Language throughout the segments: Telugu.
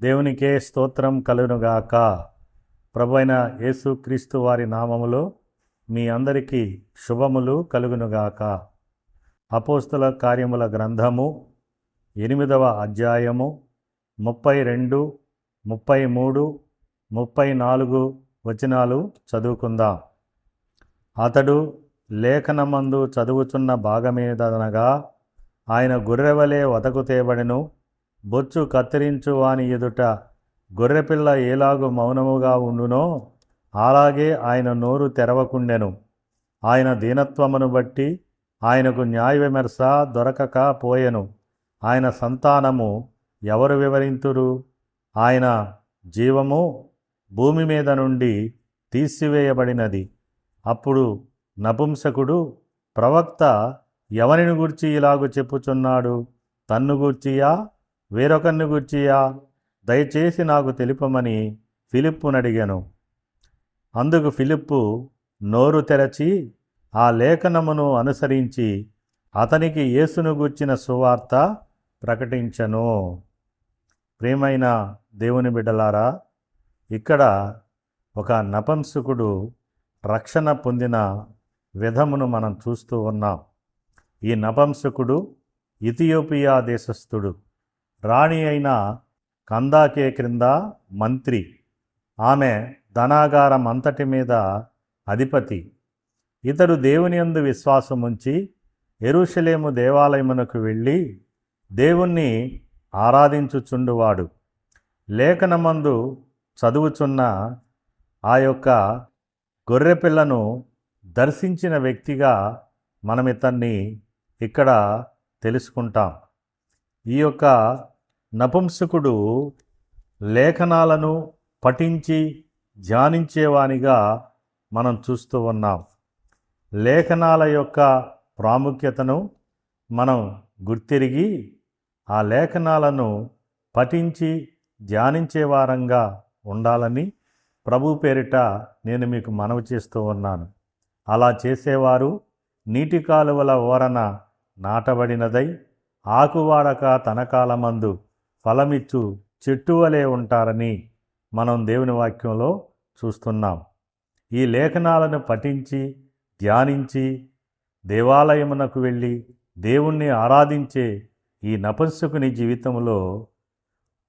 దేవునికే స్తోత్రం కలుగునుగాక. ప్రభు అయిన యేసుక్రీస్తు వారి నామములో మీ అందరికీ శుభములు కలుగునుగాక. అపోస్తల కార్యముల గ్రంథము 8వ అధ్యాయము 32, 33, 34 వచనాలు చదువుకుందాం. అతడు లేఖనమందు చదువుచున్న భాగమేదనగా, ఆయన గొర్రెవలే వతకు తేబడెను, బొచ్చు కత్తిరించు వాని ఎదుట గొర్రెపిల్ల ఏలాగు మౌనముగా ఉండునో అలాగే ఆయన నోరు తెరవకుండెను. ఆయన దీనత్వమును బట్టి ఆయనకు న్యాయ విమర్శ దొరకక పోయెను. ఆయన సంతానము ఎవరు వివరింతురు? ఆయన జీవము భూమి మీద నుండి తీసివేయబడినది. అప్పుడు నపుంసకుడు, ప్రవక్త ఎవరిని గూర్చి ఇలాగు చెప్పుచున్నాడు? తన్ను గూర్చియా, వేరొకరిని గూర్చియా? దయచేసి నాకు తెలుపమని ఫిలిప్పునడిగాను. అందుకు ఫిలిప్పు నోరు తెరచి ఆ లేఖనమును అనుసరించి అతనికి యేసును గూర్చిన సువార్త ప్రకటించెను. ప్రియమైన దేవుని బిడ్డలారా, ఇక్కడ ఒక నపుంసకుడు రక్షణ పొందిన విధమును మనం చూస్తూ ఉన్నాం. ఈ నపుంసకుడు ఇథియోపియా దేశస్థుడు. రాణి అయిన కందాకే క్రింద మంత్రి. ఆమె ధనాగారం అంతటి మీద అధిపతి. ఇతడు దేవుని యందు విశ్వాసముంచి యెరూషలేము దేవాలయమునకు వెళ్ళి దేవుణ్ణి ఆరాధించుచుండువాడు. లేఖనమందు చదువుచున్న ఆ యొక్క గొర్రెపిల్లను దర్శించిన వ్యక్తిగా మనం ఇతన్ని ఇక్కడ తెలుసుకుంటాం. ఈ యొక్క నపుంసకుడు లేఖనాలను పఠించి ధ్యానించేవానిగా మనం చూస్తూ ఉన్నాం. లేఖనాల యొక్క ప్రాముఖ్యతను మనం గుర్తిరిగి ఆ లేఖనాలను పఠించి ధ్యానించేవారంగా ఉండాలని ప్రభు పేరిట నేను మీకు మనవి చేస్తూ ఉన్నాను. అలా చేసేవారు నీటి కాలువల ఓరన నాటబడినదై ఆకువాడక తన కాలమందు ఫలమిచ్చు చెట్టు వలె ఉంటారని మనం దేవుని వాక్యంలో చూస్తున్నాం. ఈ లేఖనాలను పఠించి ధ్యానించి దేవాలయమునకు వెళ్ళి దేవుణ్ణి ఆరాధించే ఈ నపుంసకుని జీవితంలో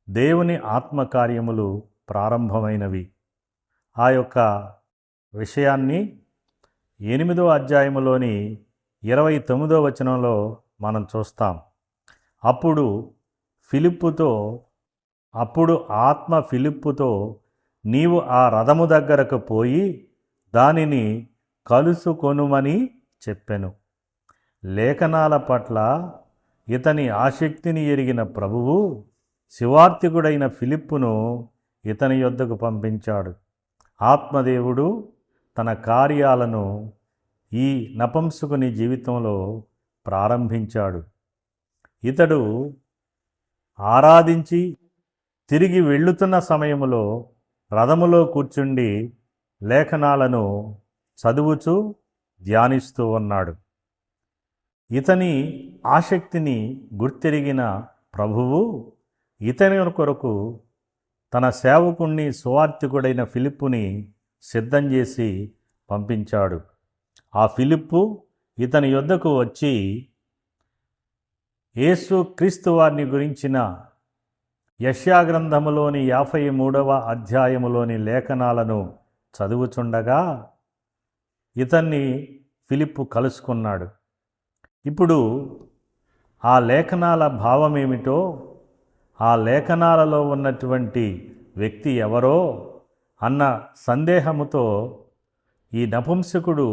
దేవుని ఆత్మకార్యములు ప్రారంభమైనవి. ఆ యొక్క విషయాన్ని 8వ అధ్యాయములోని 29వ వచనంలో మనం చూస్తాం. అప్పుడు ఆత్మ ఫిలిప్పుతో, నీవు ఆ రథము దగ్గరకు పోయి దానిని కలుసుకొనుమని చెప్పెను. లేఖనాల పట్ల ఇతని ఆసక్తిని ఎరిగిన ప్రభువు శివార్తికుడైన ఫిలిప్పును ఇతని యొద్దకు పంపించాడు. ఆత్మదేవుడు తన కార్యాలను ఈ నపుంసకుని జీవితంలో ప్రారంభించాడు. ఇతడు ఆరాధించి తిరిగి వెళ్ళుతున్న సమయంలో రథములో కూర్చుండి లేఖనాలను చదువుచూ ధ్యానిస్తూ ఉన్నాడు. ఇతని ఆసక్తిని గుర్తెరిగిన ప్రభువు ఇతని కొరకు తన సేవకుణ్ణి సువార్తికుడైన ఫిలిప్పుని సిద్ధం చేసి పంపించాడు. ఆ ఫిలిప్పు ఇతని యొద్దకు వచ్చి యేసు క్రీస్తు వారిని గురించిన యెషయా గ్రంథములోని 53వ అధ్యాయములోని లేఖనాలను చదువుచుండగా ఇతన్ని ఫిలిప్పు కలుసుకున్నాడు. ఇప్పుడు ఆ లేఖనాల భావమేమిటో, ఆ లేఖనాలలో ఉన్నటువంటి వ్యక్తి ఎవరో అన్న సందేహముతో ఈ నపుంసకుడు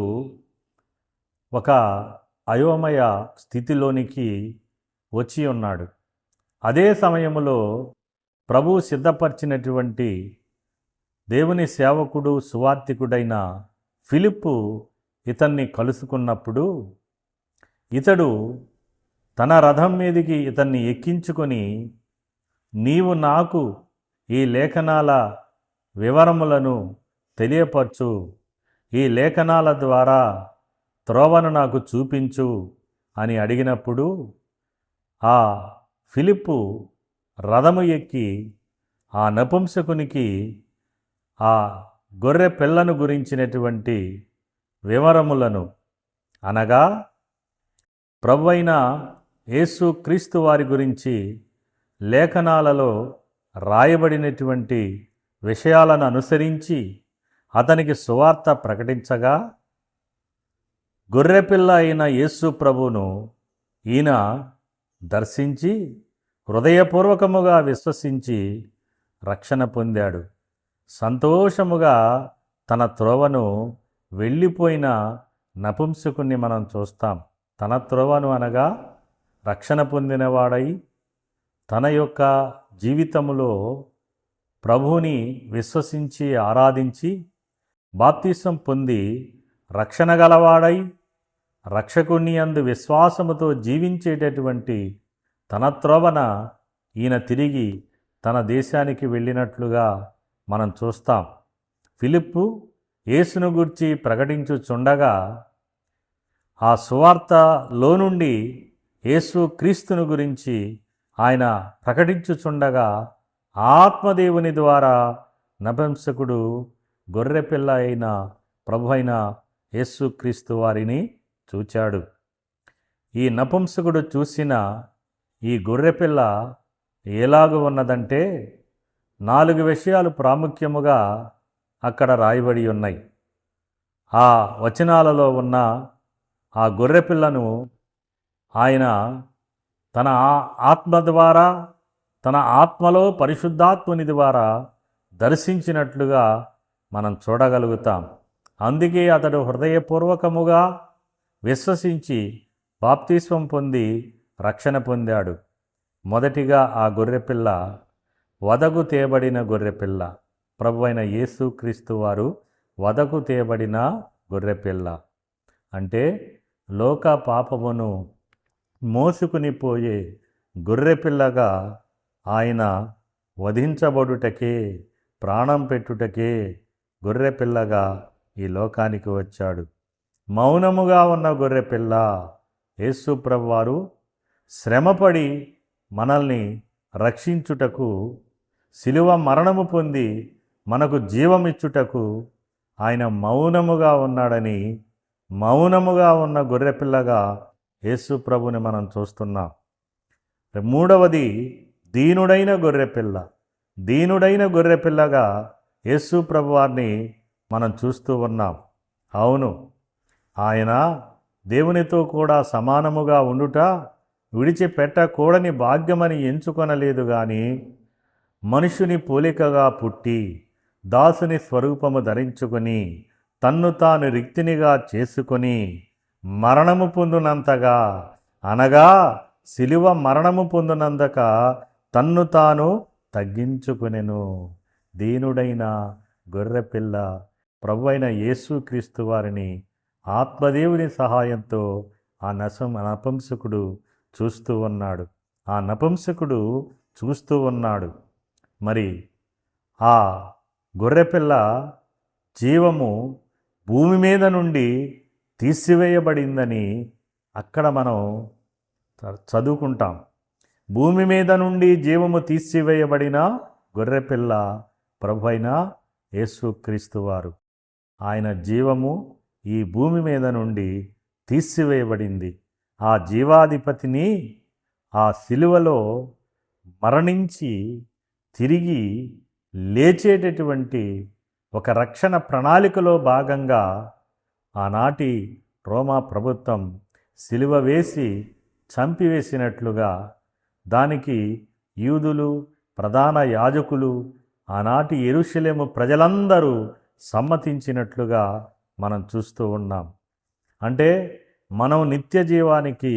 ఒక అయోమయ స్థితిలోనికి వచ్చి ఉన్నాడు. అదే సమయంలో ప్రభు సిద్ధపరిచినటువంటి దేవుని సేవకుడు సువార్తికుడైన ఫిలిప్పు ఇతన్ని కలుసుకున్నప్పుడు ఇతడు తన రథం మీదికి ఇతన్ని ఎక్కించుకొని, నీవు నాకు ఈ లేఖనాల వివరములను తెలియపరచు, ఈ లేఖనాల ద్వారా త్రోవను నాకు చూపించు అని అడిగినప్పుడు ఆ ఫిలిప్పు రథము ఎక్కి ఆ నపుంసకునికి ఆ గొర్రె పిల్లను గురించినటువంటి వివరములను, అనగా ప్రభువైన యేసు క్రీస్తు వారి గురించి లేఖనాలలో రాయబడినటువంటి విషయాలను అనుసరించి అతనికి సువార్త ప్రకటించగా, గొర్రెపిల్ల అయిన యేసు ప్రభువును ఈయన దర్శించి హృదయపూర్వకముగా విశ్వసించి రక్షణ పొందాడు. సంతోషముగా తన త్రోవను వెళ్ళిపోయిన నపుంసకుణ్ణి మనం చూస్తాం. తన త్రోవను అనగా రక్షణ పొందినవాడై తన యొక్క జీవితములో ప్రభువుని విశ్వసించి ఆరాధించి బాప్తిసం పొంది రక్షణ గలవాడై రక్షకుని యందు విశ్వాసముతో జీవించేటటువంటి తన త్రోవన ఈయన తిరిగి తన దేశానికి వెళ్ళినట్లుగా మనం చూస్తాం. ఫిలిప్పు యేసును గూర్చి ప్రకటించుచుండగా ఆ సువార్తలో నుండి యేసు క్రీస్తును గురించి ఆయన ప్రకటించుచుండగా ఆత్మదేవుని ద్వారా నపుంసకుడు గొర్రెపిల్ల అయిన ప్రభు అయిన యేసు క్రీస్తు వారిని చూచాడు. ఈ నపుంసకుడు చూసిన ఈ గొర్రెపిల్ల ఎలాగ ఉన్నదంటే 4 విషయాలు ప్రాముఖ్యముగా అక్కడ రాయబడి ఉన్నాయి. ఆ వచనాలలో ఉన్న ఆ గొర్రెపిల్లను ఆయన తన ఆత్మ ద్వారా, తన ఆత్మలో పరిశుద్ధాత్ముని ద్వారా దర్శించినట్లుగా మనం చూడగలుగుతాం. అందుకే అతడు హృదయపూర్వకముగా విశ్వసించి బాప్తిస్వం పొంది రక్షణ పొందాడు. మొదటిగా ఆ గొర్రెపిల్ల వధకు తేబడిన గొర్రెపిల్ల. ప్రభువైన యేసు క్రీస్తు వారు వధకు తేబడిన గొర్రెపిల్ల అంటే లోక పాపమును మోసుకుని పోయే గొర్రెపిల్లగా ఆయన వధించబడుటకే, ప్రాణం పెట్టుటకే గొర్రెపిల్లగా ఈ లోకానికి వచ్చాడు. మౌనముగా ఉన్న గొర్రెపిల్ల యేసు ప్రభువారు శ్రమపడి మనల్ని రక్షించుటకు, శిలువ మరణము పొంది మనకు జీవమిచ్చుటకు ఆయన మౌనముగా ఉన్నాడని, మౌనముగా ఉన్న గొర్రెపిల్లగా యేసు ప్రభుని మనం చూస్తున్నాం. మూడవది దీనుడైన గొర్రెపిల్ల. దీనుడైన గొర్రెపిల్లగా యేసు ప్రభువారిని మనం చూస్తూ ఉన్నాం. అవును, ఆయన దేవునితో కూడా సమానముగా ఉండుట విడిచిపెట్టకూడని భాగ్యమని ఎంచుకొనలేదు గాని, మనుషుని పోలికగా పుట్టి దాసుని స్వరూపము ధరించుకొని తన్ను తాను రిక్తినిగా చేసుకొని మరణము పొందునంతగా, అనగా శిలువ మరణము పొందునందుక తన్ను తాను తగ్గించుకొనెను. దీనుడైన గొర్రెపిల్ల ప్రభువైన యేసుక్రీస్తు వారిని ఆత్మదేవుని సహాయంతో ఆ నపుంసకుడు చూస్తూ ఉన్నాడు. ఆ నపుంసకుడు చూస్తూ ఉన్నాడు. మరి ఆ గొర్రెపిల్ల జీవము భూమి మీద నుండి తీసివేయబడిందని అక్కడ మనం చదువుకుంటాం. భూమి మీద నుండి జీవము తీసివేయబడిన గొర్రెపిల్ల ప్రభువైన యేసుక్రీస్తు వారు. ఆయన జీవము ఈ భూమి మీద నుండి తీసివేయబడింది. ఆ జీవాధిపతిని ఆ శిలువలో మరణించి తిరిగి లేచేటటువంటి ఒక రక్షణ ప్రణాళికలో భాగంగా ఆనాటి రోమా ప్రభుత్వం శిలువ వేసి చంపివేసినట్లుగా, దానికి యూదులు, ప్రధాన యాజకులు, ఆనాటి యెరూషలేము ప్రజలందరూ సమ్మతించినట్లుగా మనం చూస్తూ ఉన్నాం. అంటే మనం నిత్య జీవానికి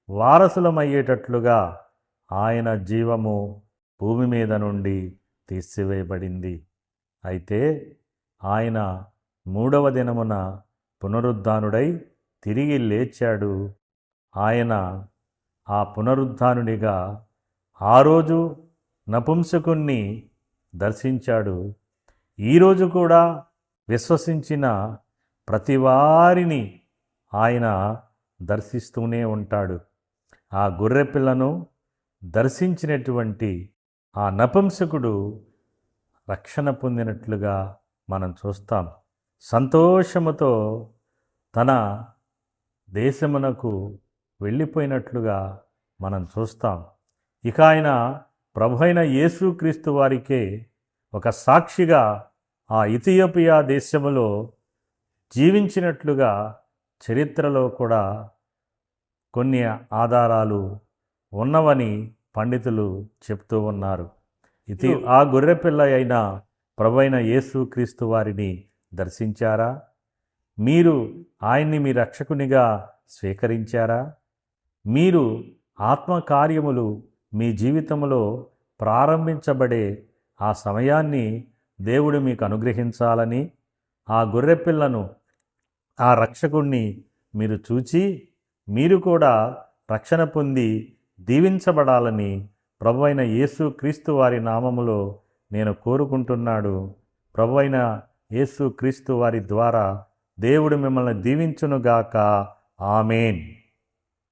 వారసులమయ్యేటట్లుగా ఆయన జీవము భూమి మీద నుండి తీసివేయబడింది. అయితే ఆయన 3వ దినమున పునరుద్ధానుడై తిరిగి లేచాడు. ఆయన ఆ పునరుద్ధానుడిగా ఆ రోజు నపుంసకుణ్ణి దర్శించాడు. ఈరోజు కూడా విశ్వసించిన ప్రతివారిని ఆయన దర్శిస్తూనే ఉంటాడు. ఆ గొర్రెపిల్లను దర్శించినటువంటి ఆ నపుంసకుడు రక్షణ పొందినట్లుగా మనం చూస్తాం. సంతోషముతో తన దేశమునకు వెళ్ళిపోయినట్లుగా మనం చూస్తాం. ఇక ఆయన ప్రభువైన యేసుక్రీస్తు వారికే ఒక సాక్షిగా ఆ ఇథియోపియా దేశములో జీవించినట్లుగా చరిత్రలో కూడా కొన్ని ఆధారాలు ఉన్నవని పండితులు చెప్తూ ఉన్నారు. ఆ గొర్రెపిల్ల అయిన ప్రభువైన యేసుక్రీస్తు వారిని దర్శించారా? మీరు ఆయన్ని మీ రక్షకునిగా స్వీకరించారా? మీరు ఆత్మకార్యములు మీ జీవితంలో ప్రారంభించబడే ఆ సమయాన్ని దేవుడు మీకు అనుగ్రహించాలని, ఆ గొర్రెపిల్లను, ఆ రక్షకుణ్ణి మీరు చూచి మీరు కూడా రక్షణ పొంది దీవించబడాలని ప్రభువైన యేసుక్రీస్తు వారి నామములో నేను కోరుకుంటున్నాడు. ప్రభువైన యేసుక్రీస్తు వారి ద్వారా దేవుడు మిమ్మల్ని దీవించునుగాక. ఆమేన్.